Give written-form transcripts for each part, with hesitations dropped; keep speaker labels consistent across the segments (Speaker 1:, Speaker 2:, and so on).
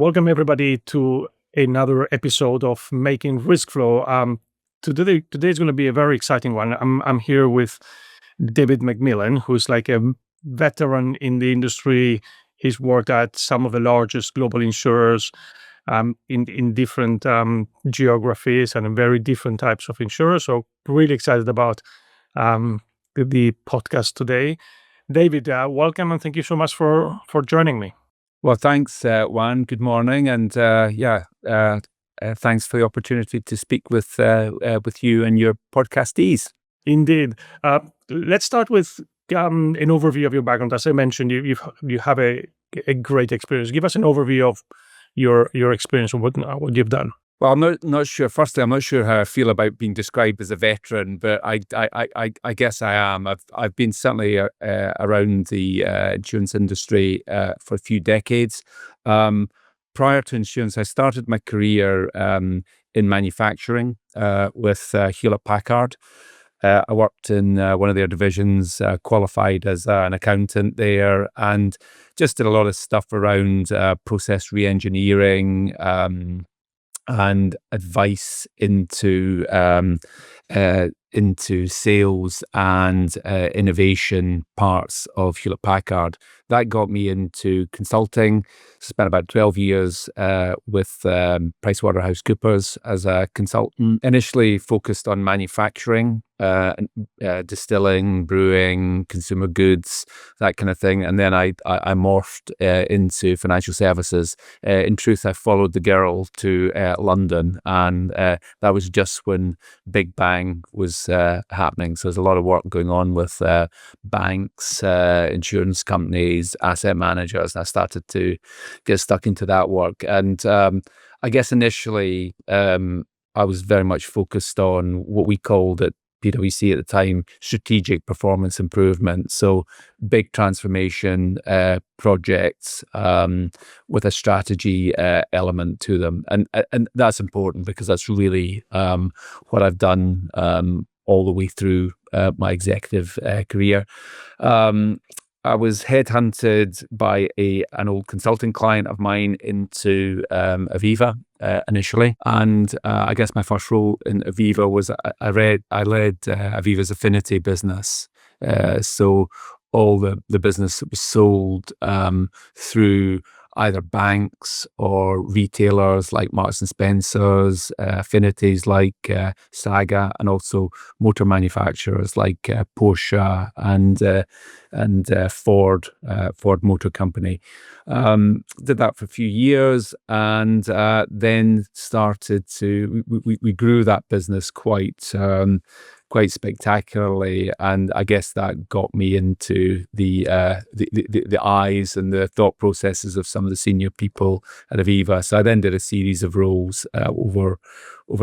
Speaker 1: Welcome everybody to another episode of Making Risk Flow. Today is going to be a very exciting one. I'm here with David McMillan, who's like a veteran in the industry. He's worked at some of the largest global insurers in different geographies and in very different types of insurers. So really excited about the podcast today. David, welcome and thank you so much for joining me.
Speaker 2: Well, thanks, Juan. Good morning, and thanks for the opportunity to speak with you and your podcastees.
Speaker 1: Indeed. Let's start with an overview of your background. As I mentioned, you have a great experience. Give us an overview of your experience and what you've done.
Speaker 2: Well, I'm not sure. Firstly, I'm not sure how I feel about being described as a veteran, but I guess I am. I've been certainly around the insurance industry for a few decades. Prior to insurance, I started my career in manufacturing with Hewlett-Packard. I worked in one of their divisions, qualified as an accountant there, and just did a lot of stuff around process re-engineering and advice into sales and innovation parts of Hewlett-Packard. That got me into consulting. Spent about 12 years with PricewaterhouseCoopers as a consultant. Initially focused on manufacturing, distilling, brewing, consumer goods, that kind of thing. And then I morphed into financial services. In truth, I followed the girl to London, and that was just when Big Bang was happening. So there's a lot of work going on with banks, insurance companies, asset managers, and I started to get stuck into that work. And I guess initially I was very much focused on what we called at PwC at the time strategic performance improvement. So big transformation projects with a strategy element to them, and that's important because that's really what I've done all the way through my executive career. I was headhunted by an old consulting client of mine into Aviva initially, and I guess my first role in Aviva was I led Aviva's affinity business. So all the business that was sold through either banks or retailers like Marks and Spencer's, affinities like Saga, and also motor manufacturers like Porsche and Ford Motor Company. Did that for a few years, and then started to we grew that business quite spectacularly, and I guess that got me into the eyes and the thought processes of some of the senior people at Aviva. So I then did a series of roles over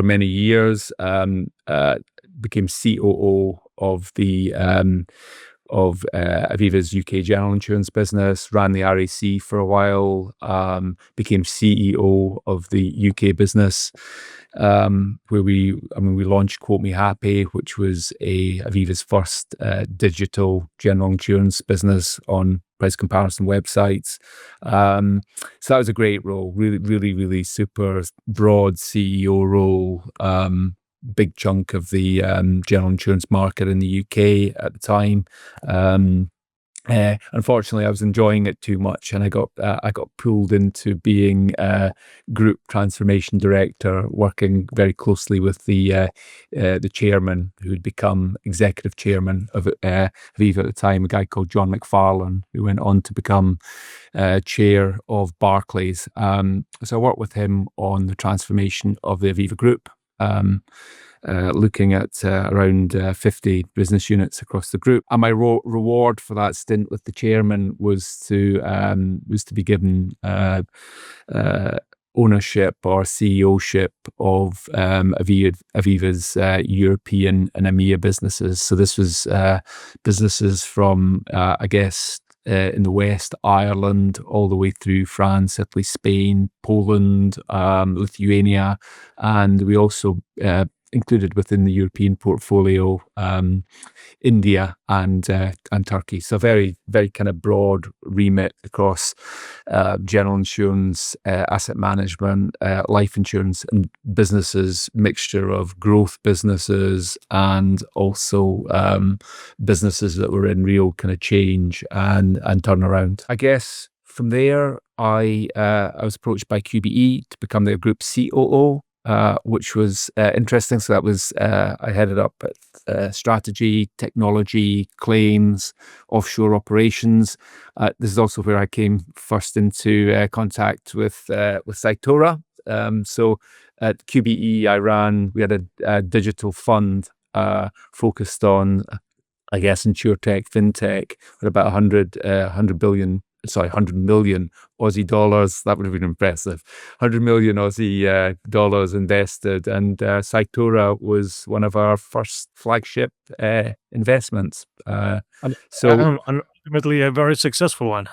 Speaker 2: many years. Became COO of Aviva's UK general insurance business, ran the RAC for a while, became CEO of the UK business, where we launched Quote Me Happy, which was Aviva's first digital general insurance business on price comparison websites. So that was a great role, really super broad CEO role. Big chunk of the general insurance market in the UK at the time. Unfortunately, I was enjoying it too much, and I got pulled into being group transformation director, working very closely with the chairman, who had become executive chairman of Aviva at the time, a guy called John McFarlane, who went on to become chair of Barclays. So I worked with him on the transformation of the Aviva Group. Looking at around 50 business units across the group, and my reward for that stint with the chairman was to be given ownership or CEOship of Aviva's European and EMEA businesses. So this was businesses from I guess in the West, Ireland, all the way through France, Italy, Spain, Poland, Lithuania, and we also included within the European portfolio, India and Turkey. So very, very kind of broad remit across general insurance, asset management, life insurance and businesses, mixture of growth businesses and also businesses that were in real kind of change and turnaround. I guess from there, I was approached by QBE to become their group COO. Which was interesting. So that was, I headed up strategy, technology, claims, offshore operations. This is also where I came first into contact with Cytora. So at QBE, we had a digital fund focused on, I guess, insurtech, fintech, with about 100 million Aussie dollars. That would have been impressive. 100 million Aussie dollars invested, and Cytora was one of our first flagship investments.
Speaker 1: And ultimately a very successful one.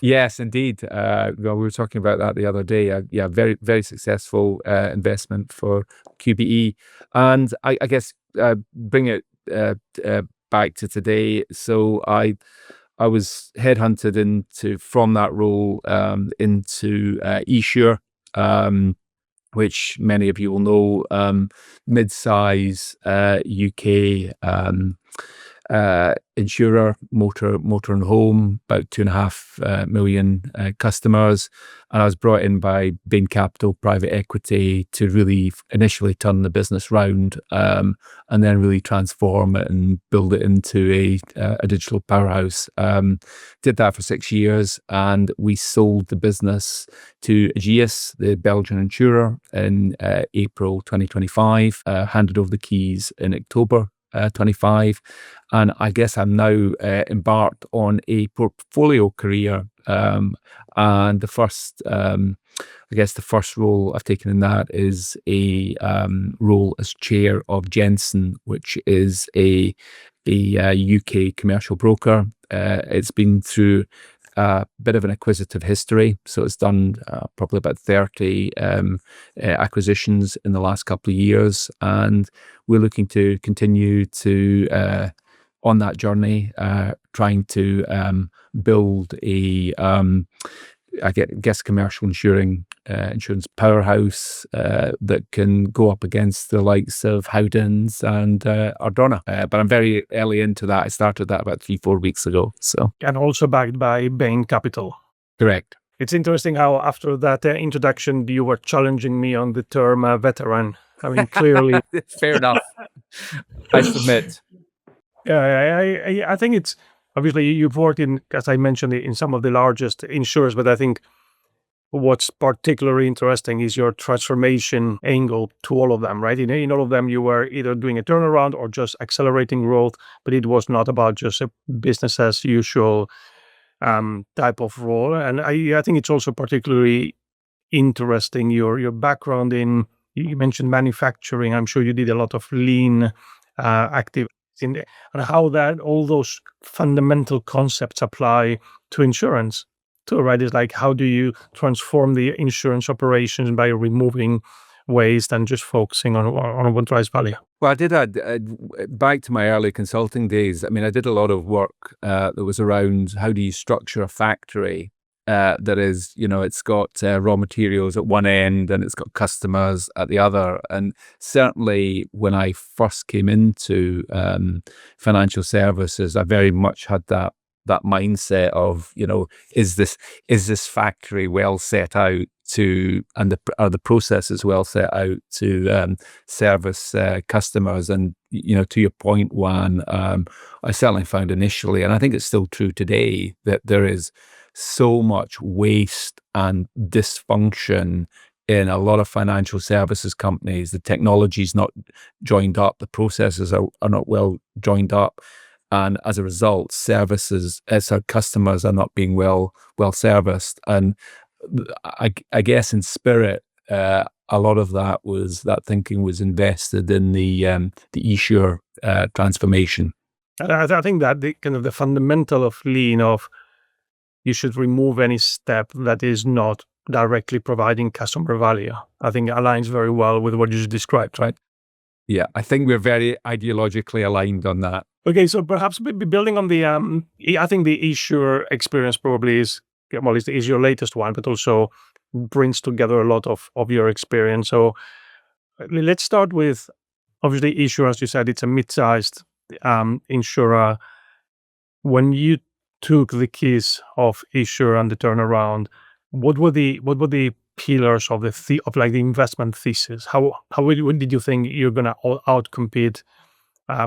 Speaker 2: Yes, indeed. We were talking about that the other day. Yeah, very, very successful investment for QBE. And I guess bring it back to today. So I was headhunted from that role into eSure, which many of you will know, mid-size UK insurer, motor and home, about 2.5 million customers. And I was brought in by Bain Capital Private Equity to really initially turn the business round, and then really transform it and build it into a digital powerhouse. Did that for 6 years, and we sold the business to Ageas, the Belgian insurer, in April 2025, handed over the keys in October 25, and I guess I'm now embarked on a portfolio career, and the first role I've taken in that is a role as chair of Jensten, which is a UK commercial broker. It's been through a bit of an acquisitive history, so it's done probably about 30 acquisitions in the last couple of years, and we're looking to continue to on that journey, trying to build a I guess commercial insurance powerhouse that can go up against the likes of Howdens and Ardonna. But I'm very early into that. I started that about 3-4 weeks ago. So,
Speaker 1: and also backed by Bain Capital.
Speaker 2: Correct.
Speaker 1: It's interesting how after that introduction, you were challenging me on the term veteran. I mean, clearly.
Speaker 2: Fair enough. I submit.
Speaker 1: Yeah, I think it's obviously you've worked in, as I mentioned, in some of the largest insurers, but I think what's particularly interesting is your transformation angle to all of them, right? In all of them, you were either doing a turnaround or just accelerating growth, but it was not about just a business as usual type of role. And I think it's also particularly interesting your background in, you mentioned manufacturing. I'm sure you did a lot of lean activities in there, and how that all those fundamental concepts apply to insurance too, right? It's like, how do you transform the insurance operations by removing waste and just focusing on what drives value?
Speaker 2: Well, I did back to my early consulting days. I mean, I did a lot of work that was around how do you structure a factory that is, it's got raw materials at one end and it's got customers at the other. And certainly when I first came into financial services, I very much had that mindset of, is this factory well set out to, and are the processes well set out to service customers? And to your point, Juan, I certainly found initially, and I think it's still true today, that there is so much waste and dysfunction in a lot of financial services companies. The technology's not joined up, the processes are not well joined up, and as a result, services as our customers are not being well serviced. And I guess in spirit, a lot of that thinking was invested in the eSure transformation.
Speaker 1: I think that the fundamental of lean, of you should remove any step that is not directly providing customer value, I think aligns very well with what you just described, right?
Speaker 2: Yeah, I think we're very ideologically aligned on that.
Speaker 1: Okay, so perhaps building on the, I think the Issuer experience probably is, well, is your latest one, but also brings together a lot of your experience. So let's start with, obviously, Issuer, as you said, it's a mid-sized insurer. When you took the keys of Issuer and the turnaround, what were the pillars of of like the investment thesis? When did you think you're gonna outcompete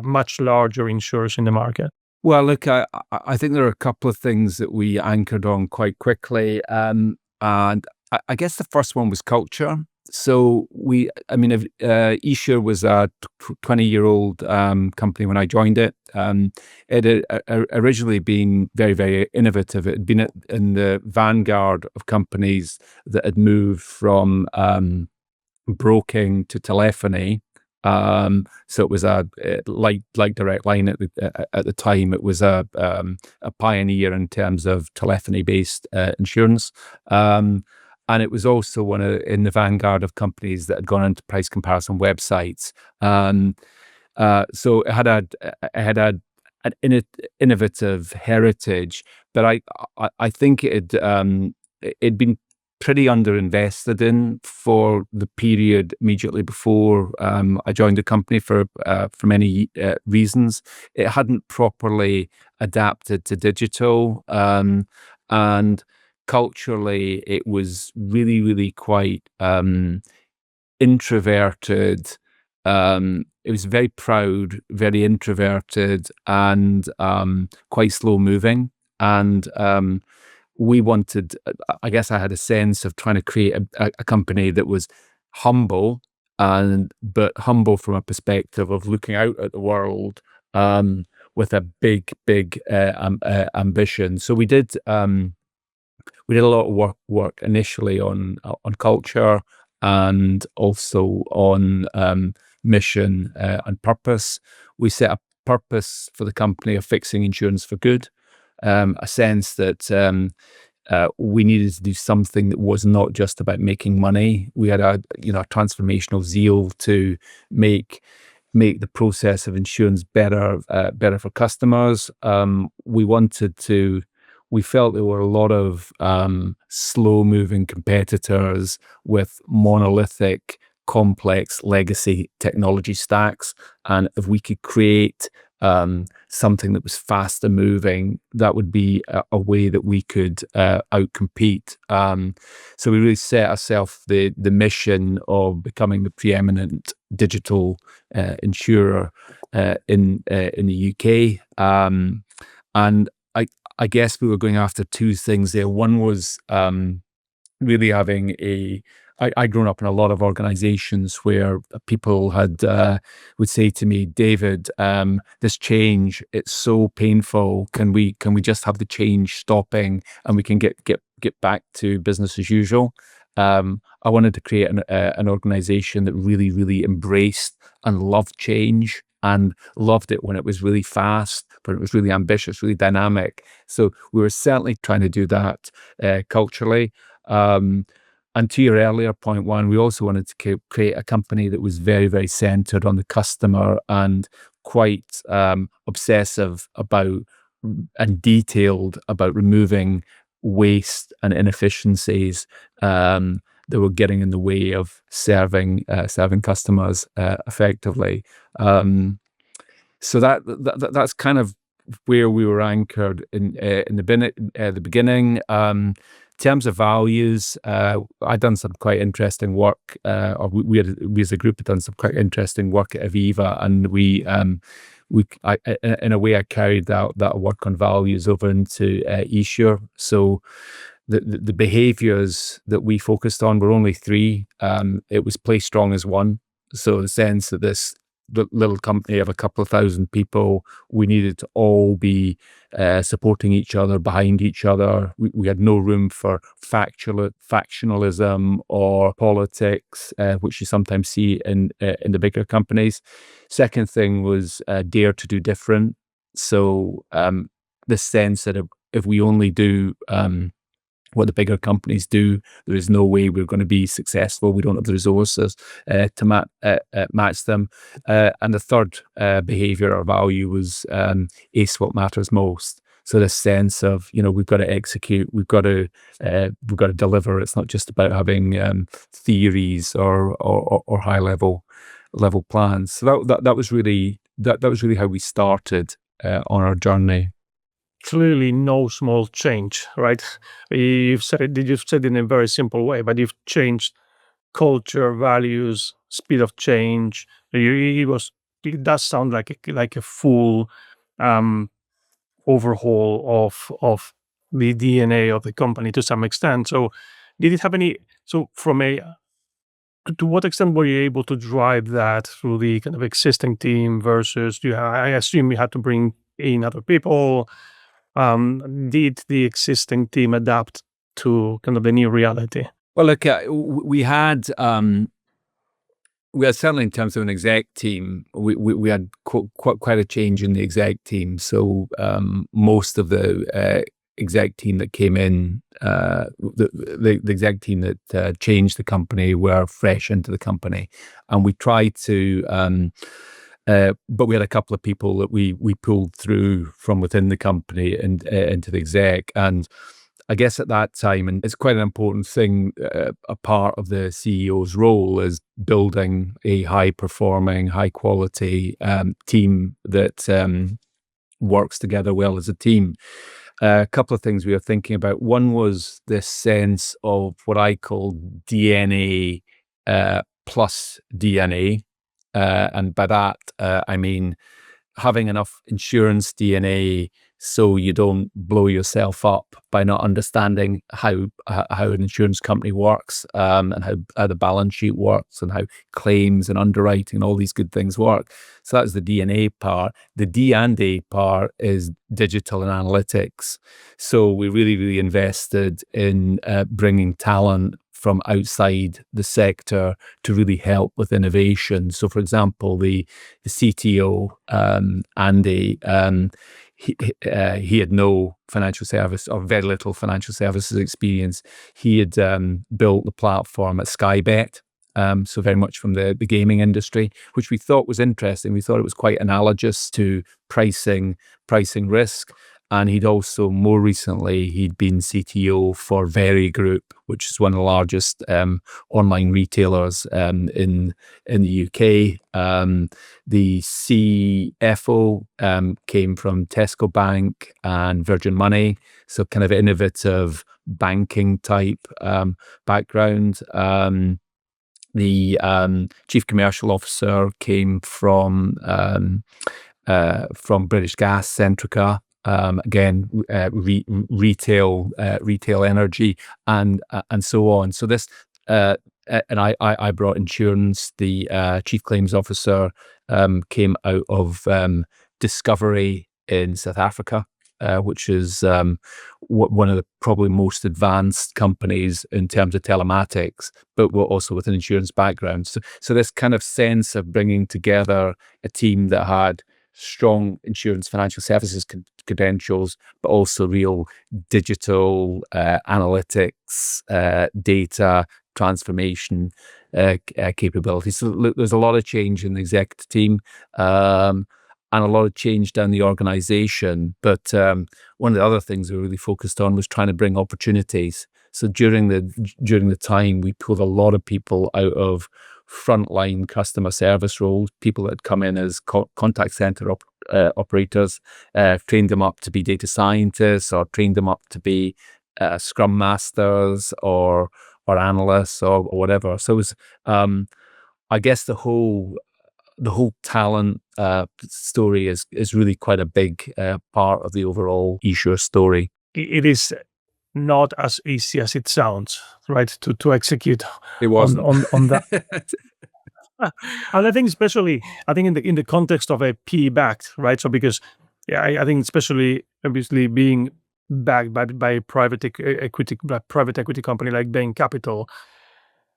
Speaker 1: much larger insurers in the market?
Speaker 2: Well, look, I think there are a couple of things that we anchored on quite quickly. And I guess the first one was culture. So eSure was a 20-year-old company when I joined it. It had originally been very, very innovative. It had been in the vanguard of companies that had moved from broking to telephony. So it was like Direct Line at the time. It was a pioneer in terms of telephony based insurance, and it was also in the vanguard of companies that had gone into price comparison websites. So it had an innovative heritage, but I think it'd been pretty underinvested in for the period immediately before I joined the company for many reasons. It hadn't properly adapted to digital, and culturally, it was really, really quite introverted. It was very proud, very introverted, and quite slow moving. And we wanted, I guess I had a sense of trying to create a company that was humble, but humble from a perspective of looking out at the world with a big, big ambition. So we did a lot of work initially on culture and also on mission and purpose. We set a purpose for the company of fixing insurance for good. A sense that we needed to do something that was not just about making money. We had a transformational zeal to make the process of insurance better for customers. We felt there were a lot of slow-moving competitors with monolithic, complex legacy technology stacks, and if we could create something that was faster moving, that would be a way that we could outcompete. So we really set ourselves the mission of becoming the preeminent digital insurer in the UK. And I guess we were going after two things there. One was really having I'd grown up in a lot of organizations where people would say to me, David, this change, it's so painful. Can we just have the change stopping and we can get back to business as usual? I wanted to create an organization that really, really embraced and loved change and loved it when it was really fast, but it was really ambitious, really dynamic. So we were certainly trying to do that culturally. And to your earlier point, Juan, we also wanted to create a company that was very, very centered on the customer and quite obsessive about and detailed about removing waste and inefficiencies that were getting in the way of serving customers effectively. So that's kind of where we were anchored in the beginning. In terms of values, I'd done some quite interesting work, or we as a group had done some quite interesting work at Aviva, and in a way, I carried that work on values over into eSure. So the behaviors that we focused on were only three. It was play strong as one. So the sense that this little company of a couple of thousand people, we needed to all be supporting each other, behind each other. We had no room for factionalism or politics, which you sometimes see in the bigger companies. Second thing was dare to do different. So the sense that if we only do what the bigger companies do. There is no way we're going to be successful. We don't have the resources to match them. And the third behavior or value was ace what matters most. So this sense of, we've got to execute, we've got to deliver. It's not just about having theories or high level plans. So that was really how we started on our journey.
Speaker 1: Clearly no small change, right? You've said it in a very simple way, but you've changed culture, values, speed of change. It does sound like a full overhaul of the DNA of the company to some extent. So did it have any, so from a, to what extent were you able to drive that through the kind of existing team versus, I assume you had to bring in other people. Did the existing team adapt to kind of the new reality?
Speaker 2: Well, look, we had certainly in terms of an exec team, we had quite a change in the exec team. So most of the exec team that came in, the exec team that changed the company were fresh into the company, and we tried to. But we had a couple of people that we pulled through from within the company and into the exec. And I guess at that time, and it's quite an important thing, a part of the CEO's role is building a high-performing, high-quality team that works together well as a team. A couple of things we were thinking about. One was this sense of what I call DNA plus DNA. And by that, I mean having enough insurance DNA so you don't blow yourself up by not understanding how an insurance company works, and how the balance sheet works, and how claims and underwriting and all these good things work. So that's the DNA part. The D and A part is digital and analytics. So we really invested in bringing talent from outside the sector to really help with innovation. So, for example, the CTO, Andy, he had no financial service or very little financial services experience. He had built the platform at Skybet, so very much from the gaming industry, which we thought was interesting. We thought it was quite analogous to pricing risk. And he'd also, more recently, he'd been CTO for esureGroup, which is one of the largest online retailers in the UK. The CFO came from Tesco Bank and Virgin Money, so kind of innovative banking type background. The chief commercial officer came from British Gas, Centrica. Again, retail energy, and so on. So this, and I brought insurance. The chief claims officer came out of Discovery in South Africa, which is one of the probably most advanced companies in terms of telematics, but also with an insurance background. So this kind of sense of bringing together a team that had strong insurance financial services credentials, but also real digital analytics, data transformation capabilities. So there's a lot of change in the executive team, and a lot of change down the organization. But one of the other things we were really focused on was trying to bring opportunities. So during the time, we pulled a lot of people out of frontline customer service roles, people that had come in as contact center operators, trained them up to be data scientists, or trained them up to be scrum masters or analysts or whatever. So it was, I guess the whole talent story is really quite a big part of the overall esure story.
Speaker 1: It is not as easy as it sounds, right? To execute.
Speaker 2: It wasn't
Speaker 1: on that. And I think especially, in the context of a PE backed, right? So because, yeah, I think especially obviously being backed by a private equity company like Bain Capital,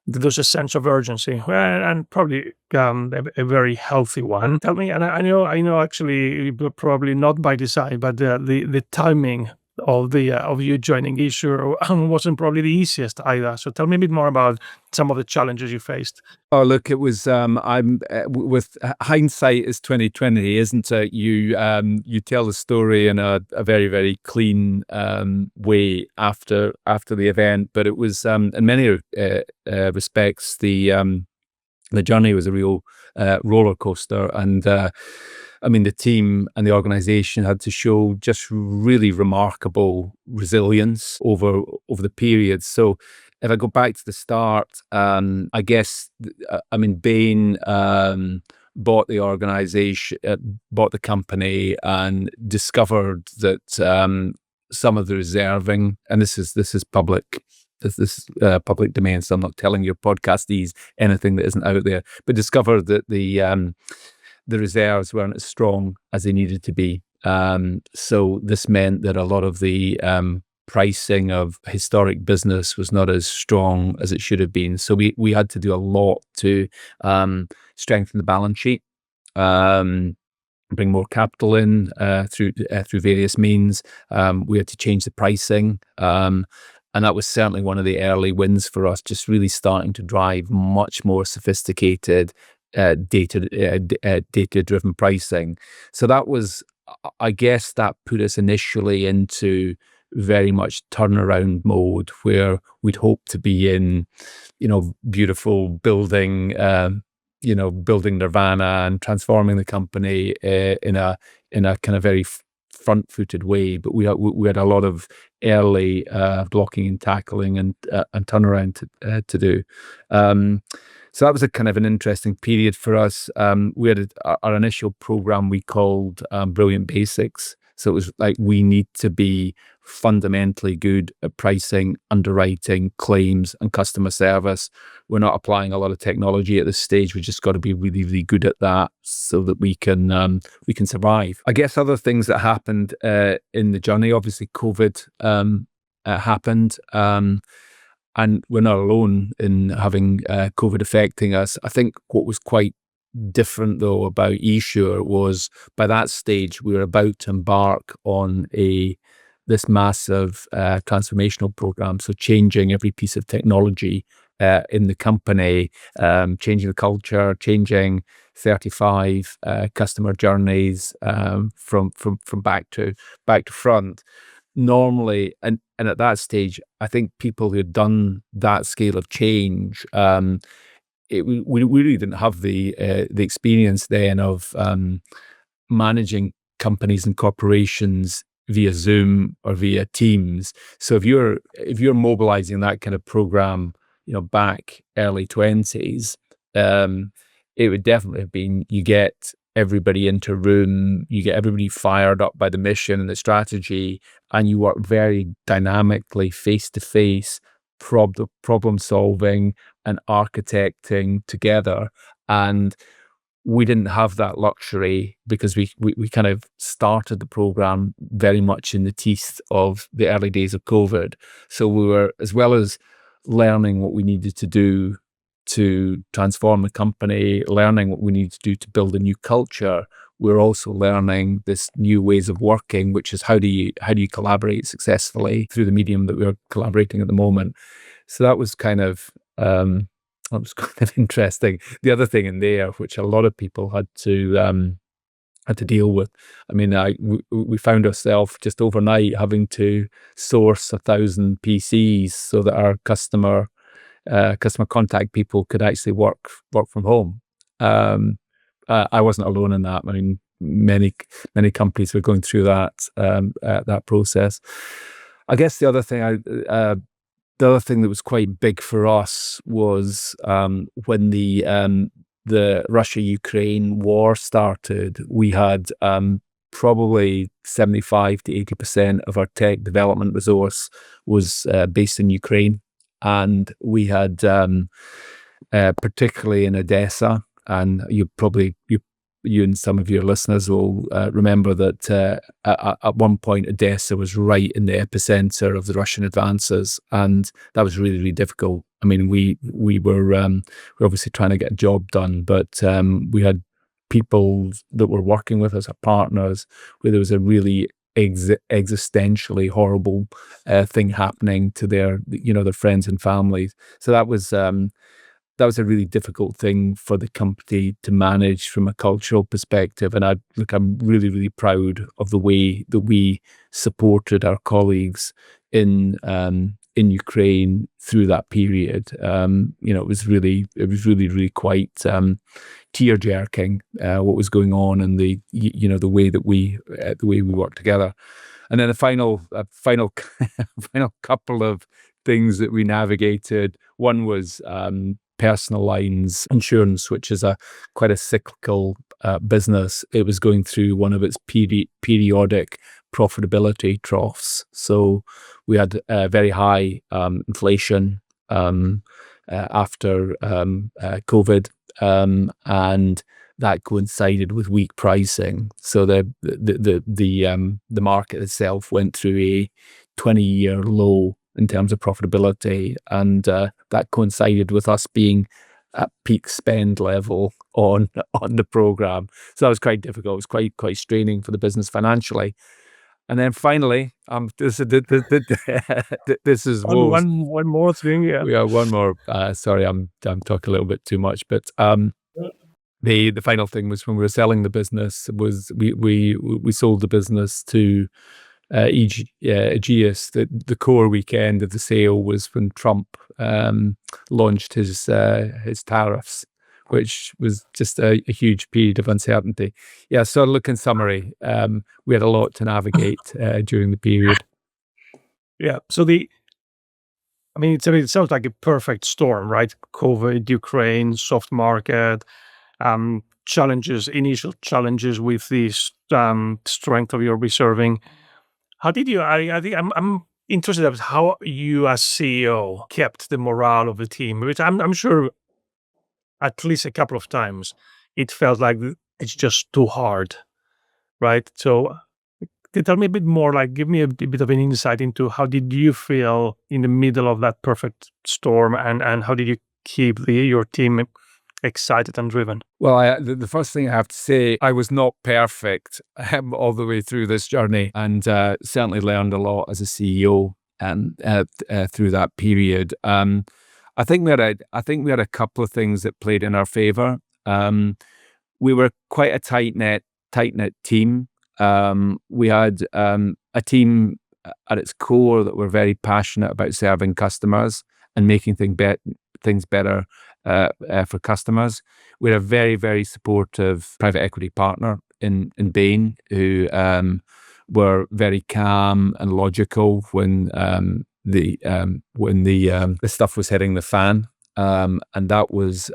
Speaker 1: there's a sense of urgency, and probably a very healthy one. Tell me, and I know actually probably not by design, but the timing of you joining Issuer wasn't probably the easiest either. So tell me a bit more about some of the challenges you faced.
Speaker 2: Oh, look, it was. With hindsight is 2020, isn't it? You tell the story in a very very clean way after the event, but it was in many respects the journey was a real roller coaster, and I mean the team and the organization had to show just really remarkable resilience over the period. So if I go back to the start, I guess I mean Bain bought the organization, bought the company, and discovered that some of the reserving, and this is public. This is public domain, so I'm not telling your podcastees anything that isn't out there. But discovered that the reserves weren't as strong as they needed to be. So this meant that a lot of the pricing of historic business was not as strong as it should have been. So we had to do a lot to strengthen the balance sheet, bring more capital in through various means. We had to change the pricing. And that was certainly one of the early wins for us, just really starting to drive much more sophisticated data-driven pricing. So that was, I guess, that put us initially into very much turnaround mode, where we'd hoped to be in, beautiful building, building nirvana and transforming the company in a kind of very front-footed way, but we had a lot of early blocking and tackling and turnaround to do. So that was a kind of an interesting period for us. We had our initial program we called Brilliant Basics. So it was like, we need to be fundamentally good at pricing, underwriting, claims, and customer service. We're not applying a lot of technology at this stage. We just got to be really, really good at that so that we can survive. I guess other things that happened in the journey, obviously COVID happened, and we're not alone in having COVID affecting us. I think what was quite different though about eSure was, by that stage we were about to embark on this massive transformational program. So changing every piece of technology in the company, changing the culture, changing 35 customer journeys from back to front. Normally, and at that stage, I think people who had done that scale of change, we really didn't have the experience then of managing companies and corporations via Zoom or via Teams. So if you're mobilizing that kind of program, back early 20s, it would definitely have been, you get everybody into a room, you get everybody fired up by the mission and the strategy, and you work very dynamically, face to face, problem solving and architecting together. And we didn't have that luxury because we kind of started the program very much in the teeth of the early days of COVID. So we were, as well as learning what we needed to do to transform the company, learning what we needed to do to build a new culture, we're also learning this new ways of working, which is how do you collaborate successfully through the medium that we're collaborating at the moment. So that was kind of interesting. The other thing in there, which a lot of people had to deal with, I mean, we found ourselves just overnight having to source 1,000 PCs so that our customer contact people could actually work from home. I wasn't alone in that. I mean, many companies were going through that process. I guess the other thing that was quite big for us was when the Russia-Ukraine war started. We had probably 75 to 80% of our tech development resource was based in Ukraine, and we had particularly in Odessa. And you and some of your listeners will remember that at one point Odessa was right in the epicenter of the Russian advances, and that was really, really difficult. I mean, we were obviously trying to get a job done, but we had people that were working with us, our partners, where there was a really existentially horrible thing happening to their friends and families. So that was a really difficult thing for the company to manage from a cultural perspective. And I'm really, really proud of the way that we supported our colleagues in Ukraine through that period. It was really, really quite tear-jerking what was going on, and the way that we worked together. And then the final final couple of things that we navigated. One was personal lines insurance, which is quite a cyclical business. It was going through one of its periodic profitability troughs. So we had very high inflation after COVID, and that coincided with weak pricing. So the market itself went through a 20-year low in terms of profitability, and that coincided with us being at peak spend level on the program. So that was quite difficult. It was quite straining for the business financially. And then finally, this is
Speaker 1: one more thing.
Speaker 2: Yeah, one more. Sorry, I'm talking a little bit too much, but the final thing was when we were selling the business was we sold the business to Aegeus. The core weekend of the sale was when Trump launched his tariffs, which was just a huge period of uncertainty. Yeah, so look, in summary, we had a lot to navigate during the period.
Speaker 1: Yeah, so it sounds like a perfect storm, right? COVID, Ukraine, soft market, initial challenges with the strength of your reserving. How did you? I think I'm interested in how you, as CEO, kept the morale of the team, which I'm sure at least a couple of times it felt like it's just too hard, right? So tell me a bit more, like give me a bit of an insight into how did you feel in the middle of that perfect storm, and how did you keep your team excited and driven?
Speaker 2: Well, the first thing I have to say, I was not perfect all the way through this journey, and certainly learned a lot as a CEO through that period. I think we had a couple of things that played in our favor. We were quite a tight knit team. We had a team at its core that were very passionate about serving customers and making things better for customers. We had a very, very supportive private equity partner in Bain, who were very calm and logical when the stuff was hitting the fan, and that was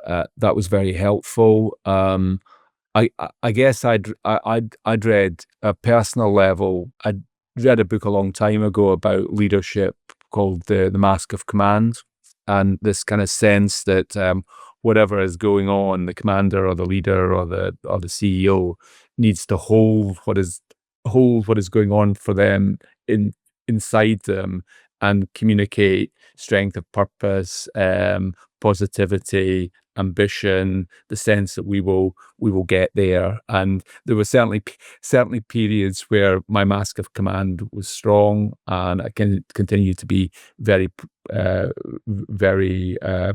Speaker 2: very helpful. I guess I'd read a personal level. I'd read a book a long time ago about leadership called the Mask of Command, and this kind of sense that whatever is going on, the commander or the leader or the CEO needs to hold what is going on for them inside them, and communicate strength of purpose, positivity, ambition, the sense that we will get there. And there were certainly periods where my mask of command was strong, and I can continue to be very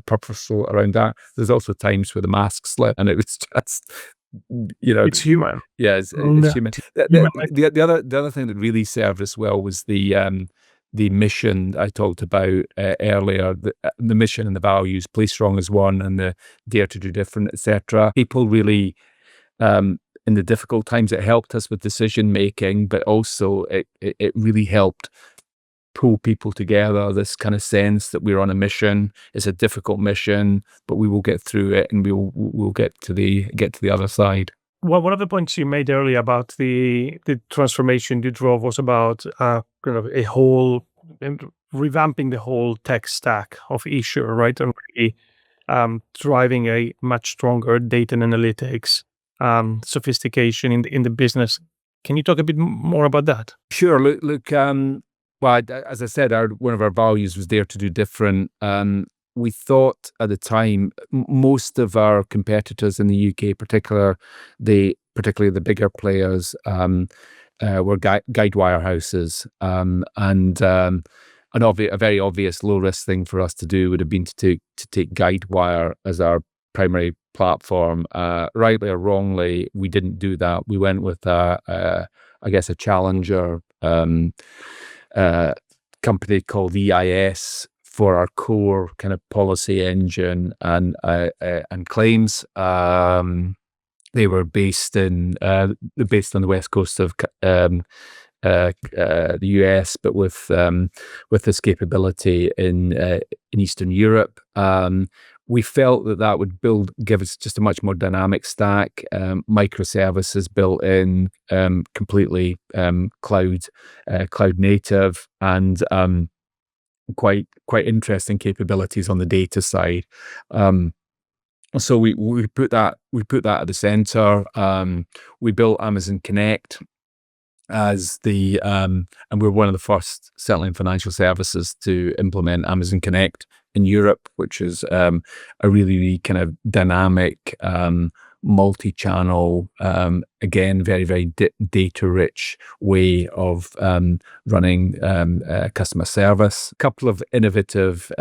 Speaker 2: purposeful around that. There's also times where the mask slipped, and it was just,
Speaker 1: it's human.
Speaker 2: Yeah, it's human. The other thing that really served us well was the mission I talked about earlier. The mission and the values, play strong as one, and the dare to do different, etc. People really, in the difficult times, it helped us with decision making, but also it really helped pull people together. This kind of sense that we're on a mission. It's a difficult mission, but we will get through it, and we'll get to the other side.
Speaker 1: Well, one of the points you made earlier about the transformation you drove was about kind of revamping the whole tech stack of esurer, right? And really, driving a much stronger data and analytics sophistication in the business. Can you talk a bit more about that?
Speaker 2: Sure. Look. Well, as I said, one of our values was dare to do different. We thought at the time most of our competitors in the UK, particularly the bigger players, were guide wire houses, and a very obvious low risk thing for us to do would have been to take guide wire as our primary platform. Rightly or wrongly, we didn't do that. We went with I guess a challenger company called EIS for our core kind of policy engine and claims. They were based on the west coast of the US, but with this capability in Eastern Europe. We felt that would give us just a much more dynamic stack, microservices built in, completely cloud native, and quite interesting capabilities on the data side. So we put that at the center. We built Amazon Connect as and we're one of the first, certainly in financial services, to implement Amazon Connect in Europe, which is a really kind of dynamic, multi-channel, again, very, very data-rich way of running customer service. A couple of innovative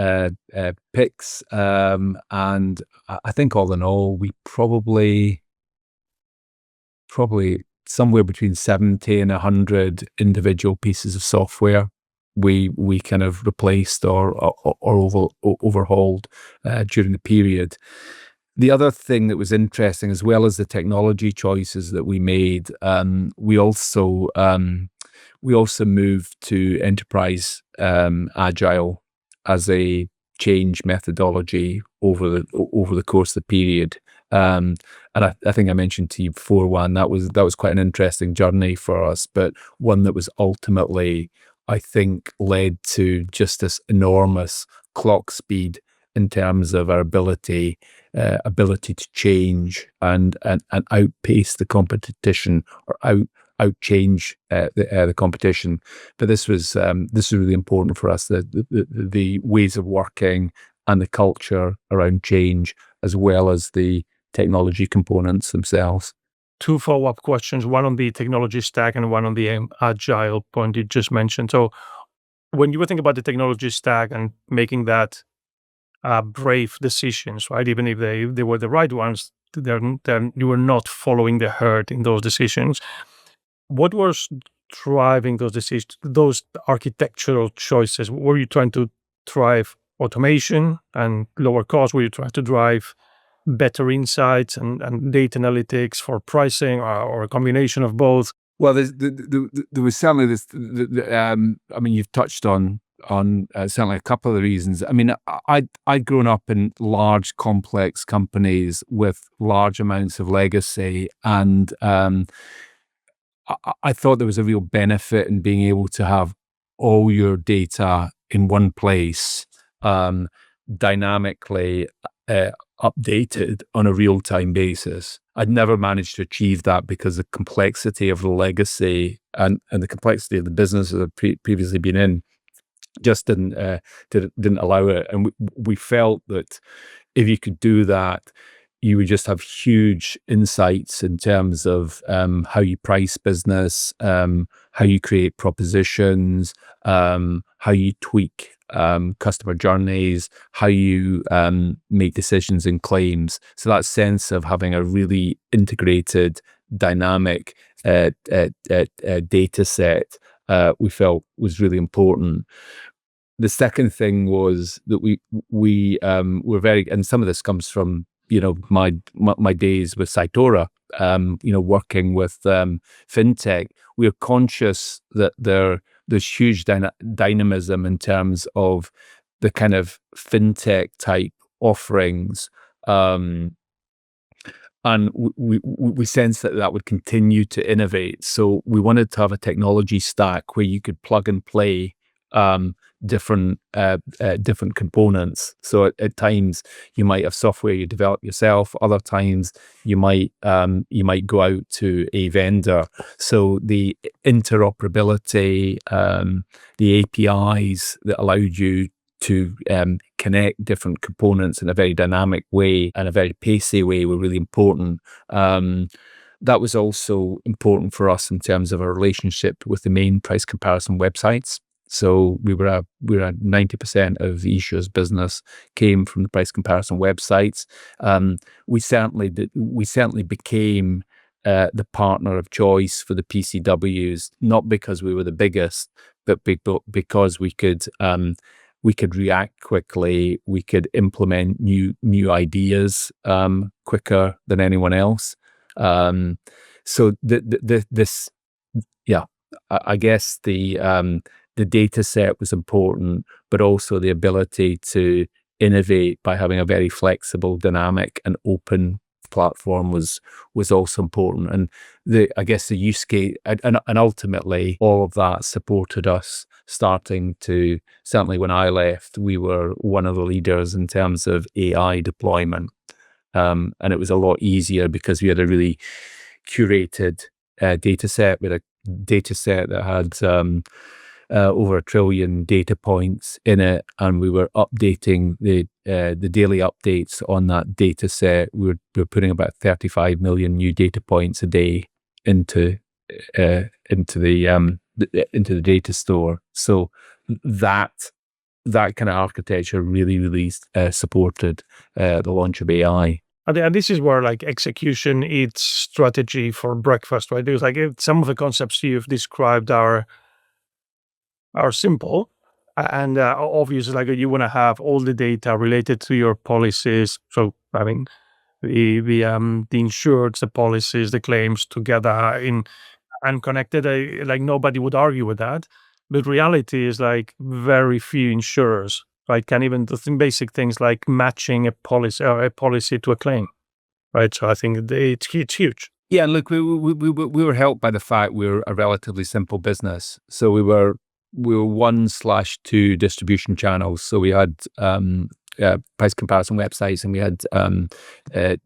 Speaker 2: picks, and I think all in all, we probably somewhere between 70 and 100 individual pieces of software we kind of replaced or overhauled during the period. The other thing that was interesting, as well as the technology choices that we made, we also moved to enterprise agile as a change methodology over the course of the period. And I think I mentioned to you before, Juan, that was quite an interesting journey for us, but one that was ultimately, I think, led to just this enormous clock speed in terms of our ability to change and outpace the competition, or outchange the competition. But this was really important for us, the ways of working and the culture around change, as well as the technology components themselves.
Speaker 1: Two follow-up questions, one on the technology stack and one on the agile point you just mentioned. So when you were thinking about the technology stack and making that brave decisions, right? Even if they were the right ones, then you were not following the herd in those decisions. What was driving those decisions, those architectural choices? Were you trying to drive automation and lower costs? Were you trying to drive better insights and data analytics for pricing, or a combination of both?
Speaker 2: Well, there was certainly this. I mean, you've touched on certainly a couple of the reasons. I mean, I'd grown up in large, complex companies with large amounts of legacy, and I thought there was a real benefit in being able to have all your data in one place, dynamically updated on a real-time basis. I'd never managed to achieve that because the complexity of the legacy and the complexity of the business that I'd previously been in just didn't allow it. And we felt that if you could do that, you would just have huge insights in terms of how you price business, how you create propositions, how you tweak customer journeys, how you make decisions in claims. So that sense of having a really integrated, dynamic data set, we felt was really important. The second thing was that we were very, and some of this comes from my days with Cytora, working with fintech. We are conscious that there's huge dynamism in terms of the kind of fintech type offerings, and we sense that would continue to innovate. So we wanted to have a technology stack where you could plug and play different components. So at times you might have software you develop yourself. Other times you might go out to a vendor. So the interoperability, the APIs that allowed you to connect different components in a very dynamic way and a very pacey way were really important. that was also important for us in terms of our relationship with the main price comparison websites. So we were at 90% of eSure's business came from the price comparison websites. We certainly became the partner of choice for the PCWs, not because we were the biggest, but because we could react quickly, we could implement new ideas quicker than anyone else. So I guess the data set was important, but also the ability to innovate by having a very flexible, dynamic, and open platform was also important. And I guess the use case, and ultimately all of that supported us starting to, certainly when I left, we were one of the leaders in terms of AI deployment. And it was a lot easier because we had a really curated data set. We had a data set that had over 1 trillion data points in it, and we were updating the daily updates on that data set. We were putting about 35 million new data points a day into the data store. So that kind of architecture really supported the launch of AI.
Speaker 1: And this is where like execution eats strategy for breakfast, right? There's like some of the concepts you've described are simple, and obviously like you want to have all the data related to your policies. So having the insured, the policies, the claims together in and connected. Like nobody would argue with that, but reality is like very few insurers right can even do basic things like matching a policy to a claim, right? So I think it's huge.
Speaker 2: Yeah, look, we were helped by the fact we were a relatively simple business. So we were 1/2 distribution channels. So we had price comparison websites, and we had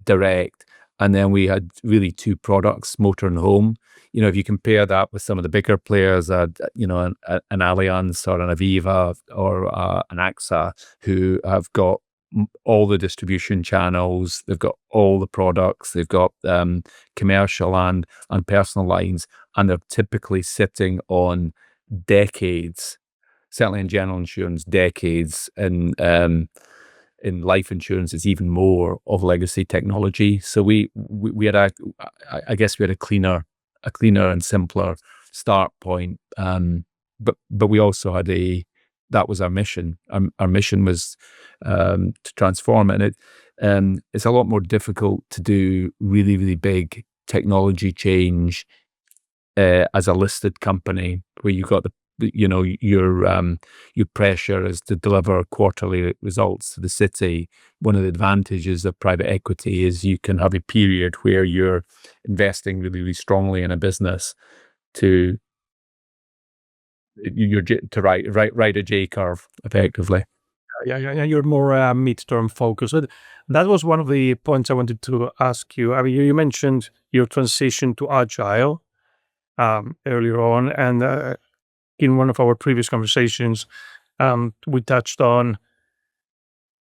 Speaker 2: direct, and then we had really 2 products, motor and home. If you compare that with some of the bigger players, an Allianz or an Aviva or an AXA, who have got all the distribution channels, they've got all the products, they've got commercial and personal lines, and they're typically sitting on decades, certainly in general insurance, decades, and in life insurance is even more of legacy technology. So we had I guess we had a cleaner and simpler start point, but we also had that was our mission. Our mission was to transform it. And it's a lot more difficult to do really big technology change as a listed company, where you've got your pressure is to deliver quarterly results to the city. One of the advantages of private equity is you can have a period where you're investing really strongly in a business to ride a J curve effectively.
Speaker 1: Yeah. You're more midterm focused. That was one of the points I wanted to ask you. I mean, you mentioned your transition to agile earlier on, and in one of our previous conversations, we touched on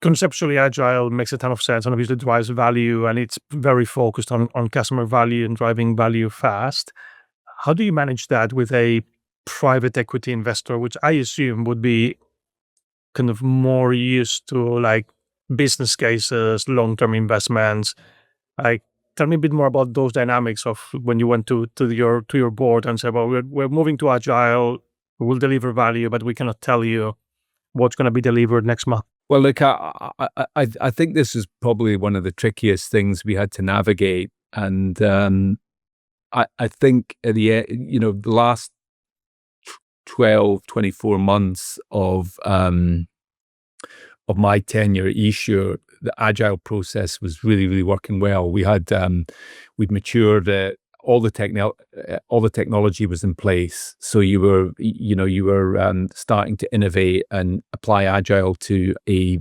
Speaker 1: conceptually agile makes a ton of sense and obviously drives value, and it's very focused on customer value and driving value fast. How do you manage that with a private equity investor, which I assume would be kind of more used to like business cases, long-term investments? Like, tell me a bit more about those dynamics of when you went to your board and said, well, we're moving to agile, we will deliver value, but we cannot tell you what's going to be delivered next month.
Speaker 2: Well, look, I think this is probably one of the trickiest things we had to navigate, and I think at the the last 12, 24 months of my tenure at eSure, the agile process was really working well. We'd matured all the technology was in place. So you were starting to innovate and apply agile to a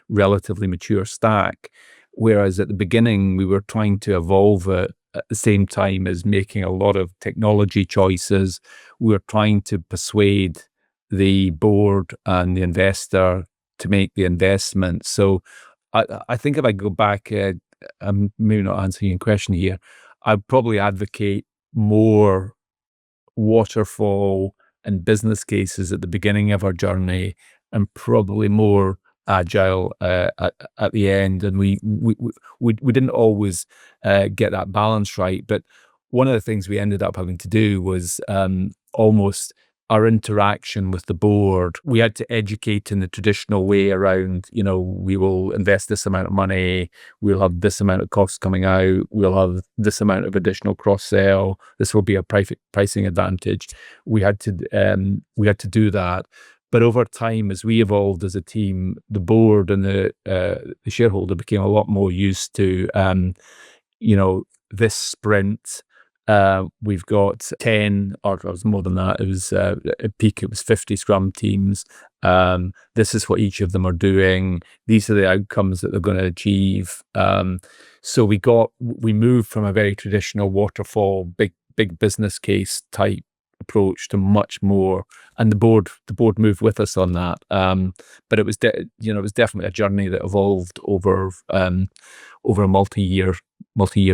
Speaker 2: relatively mature stack. Whereas at the beginning, we were trying to evolve it at the same time as making a lot of technology choices. We were trying to persuade the board and the investor to make the investment. So I think if I go back, I'm maybe not answering your question here. I'd probably advocate more waterfall and business cases at the beginning of our journey, and probably more agile at the end. And we didn't always get that balance right. But one of the things we ended up having to do was almost our interaction with the board. We had to educate in the traditional way around, we will invest this amount of money, we'll have this amount of costs coming out, we'll have this amount of additional cross-sell, this will be a pricing advantage. We had to do that. But over time, as we evolved as a team, the board and the shareholder became a lot more used to, this sprint. We've got 10, or it was more than that. It was at peak, it was 50 Scrum teams. This is what each of them are doing. These are the outcomes that they're going to achieve. So we moved from a very traditional waterfall, big business case type approach to much more, and the board moved with us on that. But it was definitely a journey that evolved over a multi-year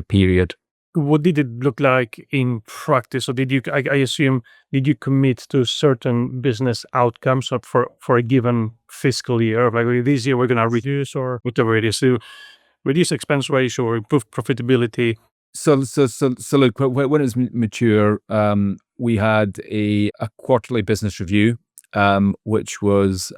Speaker 2: period.
Speaker 1: What did it look like in practice? So I assume, did you commit to certain business outcomes for a given fiscal year? Like, this year we're going to reduce, or whatever it is, to reduce expense ratio or improve profitability?
Speaker 2: So look, when it was mature, we had a quarterly business review, which was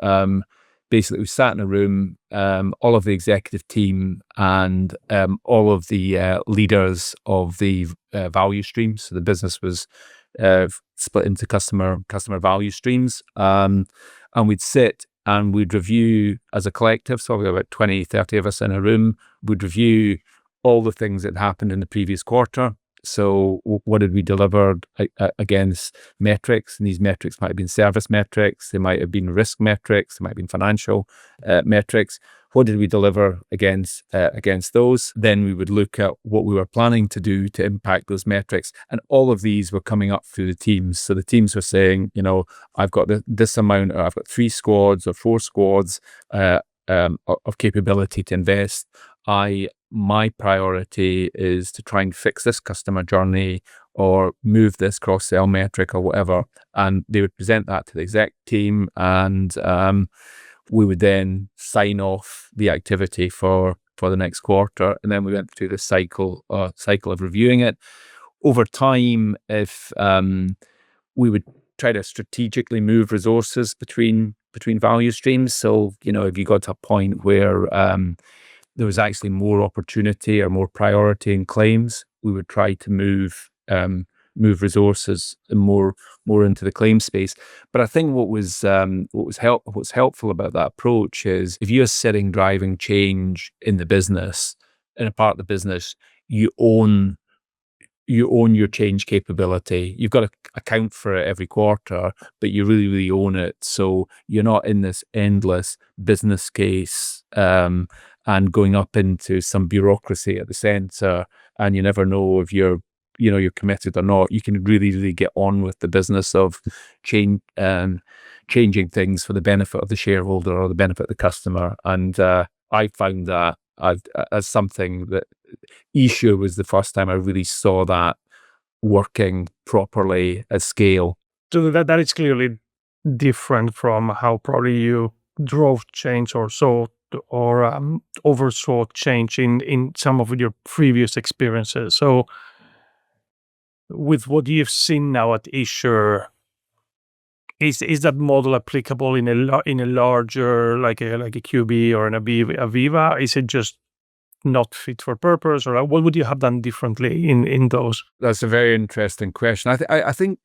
Speaker 2: basically, we sat in a room, all of the executive team and all of the leaders of the value streams. So the business was split into customer value streams, and we'd sit and we'd review as a collective. So we were about 20, 30 of us in a room. We'd review all the things that happened in the previous quarter. So what did we deliver against metrics? And these metrics might have been service metrics, they might have been risk metrics, they might have been financial metrics. What did we deliver against those? Then we would look at what we were planning to do to impact those metrics. And all of these were coming up through the teams. So the teams were saying, I've got this amount, or I've got 3 squads or 4 squads of capability to invest. My priority is to try and fix this customer journey or move this cross-sell metric or whatever. And they would present that to the exec team, and we would then sign off the activity for the next quarter. And then we went through this cycle of reviewing it. Over time, if we would try to strategically move resources between value streams. So, if you got to a point where there was actually more opportunity or more priority in claims, we would try to move resources more into the claim space. But I think what's helpful about that approach is, if you're sitting driving change in the business, in a part of the business, you own your change capability. You've got to account for it every quarter, but you really, really own it. So you're not in this endless business case and going up into some bureaucracy at the center, and you never know if you're committed or not. You can really, really get on with the business of changing things for the benefit of the shareholder or the benefit of the customer. And I found that as something that eSure was the first time I really saw that working properly at scale.
Speaker 1: So that is clearly different from how probably you drove change or oversaw change in some of your previous experiences. So with what you've seen now at eSure, is that model applicable in a larger, like a QB or an Aviva? Is it just not fit for purpose, or what would you have done differently in those?
Speaker 2: That's a very interesting question. I think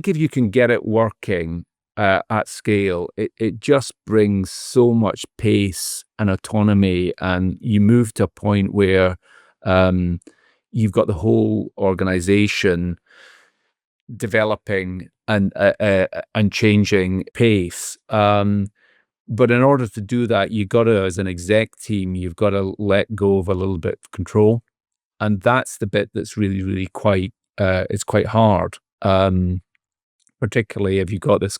Speaker 2: if you can get it working at scale, it just brings so much pace and autonomy, and you move to a point where you've got the whole organization developing and changing pace. But in order to do that, you got to, as an exec team, you've got to let go of a little bit of control, and that's the bit that's really, really quite hard. Particularly if you've got this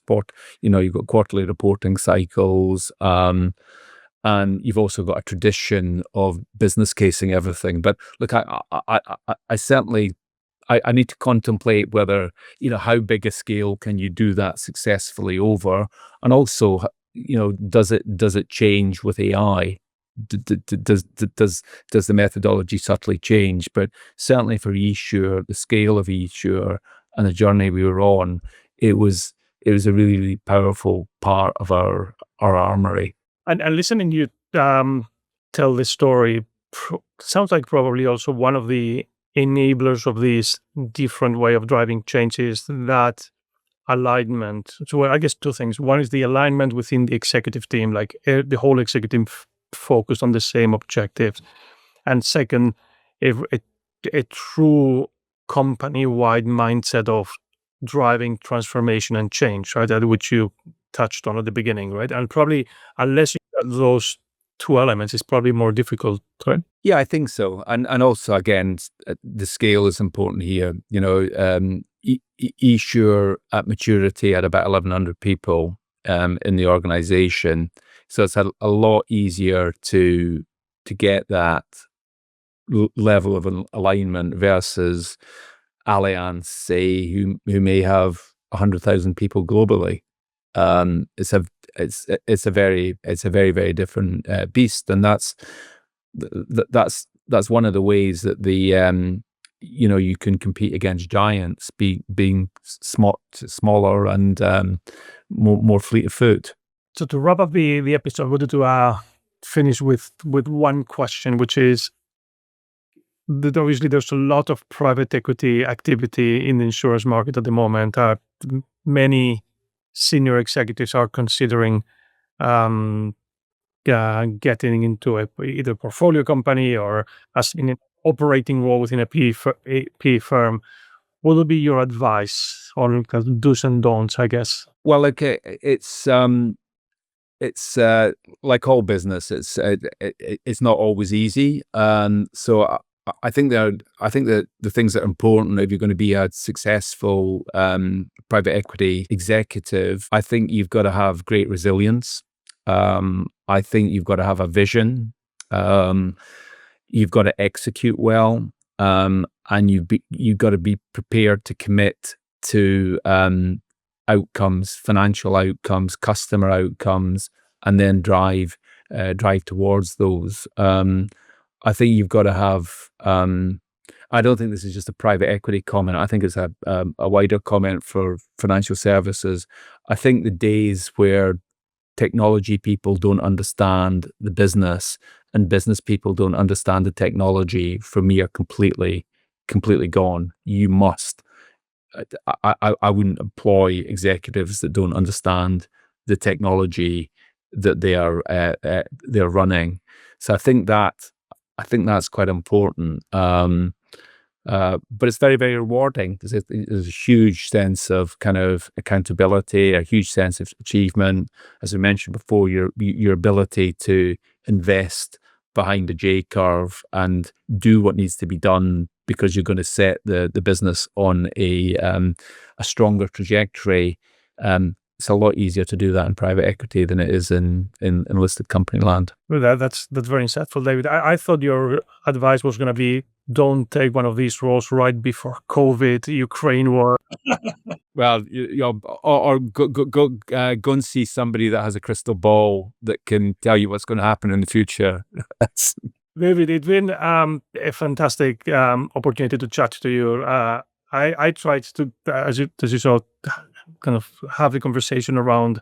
Speaker 2: you've got quarterly reporting cycles, and and you've also got a tradition of business casing everything. But look, I certainly I need to contemplate whether, how big a scale can you do that successfully over, and also, does it change with AI? Does the methodology subtly change? But certainly for eSure, the scale of eSure and the journey we were on, it was a really, really powerful part of our armory.
Speaker 1: And listening you tell this story sounds like probably also one of the enablers of this different way of driving change is that alignment. So I guess two things. One is the alignment within the executive team, like the whole executive focused on the same objectives. And second, a true company-wide mindset of driving transformation and change, right? That which you touched on at the beginning, right? And probably unless you have those two elements, it's probably more difficult, right?
Speaker 2: Yeah, I think so. And also, again, the scale is important here. eSure at maturity at about 1,100 people in the organization. So it's a lot easier to get that level of alignment versus Allianz, say, who may have 100,000 people globally. It's a very very different beast, and that's one of the ways that you can compete against giants, being smaller and more fleet of foot.
Speaker 1: So to wrap up the episode, I wanted to finish with one question, which is that obviously there's a lot of private equity activity in the insurance market at the moment. Many senior executives are considering getting into either portfolio company or as in an operating role within a PE firm. What would be your advice on do's and don'ts, I guess?
Speaker 2: Well, okay, it's like all business. It's not always easy. So I think that the things that are important if you're going to be a successful private equity executive, I think you've got to have great resilience. I think you've got to have a vision. You've got to execute well, and you've got to be prepared to commit to outcomes, financial outcomes, customer outcomes, and then drive towards those. I think you've got to have. I don't think this is just a private equity comment. I think it's a wider comment for financial services. I think the days where technology people don't understand the business and business people don't understand the technology, for me, are completely gone. You must. I wouldn't employ executives that don't understand the technology that they're running. So I think that's quite important. But it's very, very rewarding. There's a huge sense of kind of accountability, a huge sense of achievement. As I mentioned before, your ability to invest behind the J curve and do what needs to be done because you're going to set the business on a stronger trajectory. It's a lot easier to do that in private equity than it is in listed company land.
Speaker 1: Well, that's very insightful, David. I thought your advice was going to be don't take one of these roles right before COVID, Ukraine war.
Speaker 2: Well, or go and see somebody that has a crystal ball that can tell you what's going to happen in the future.
Speaker 1: David, it's been a fantastic opportunity to chat to you. I tried to, as you saw, kind of have the conversation around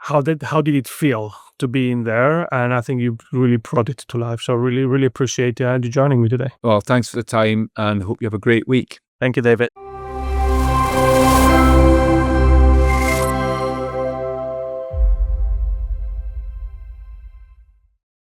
Speaker 1: how did it feel to be in there, and I think you really brought it to life. So really appreciate you joining me today.
Speaker 2: Well, thanks for the time, and hope you have a great week.
Speaker 1: Thank you, David.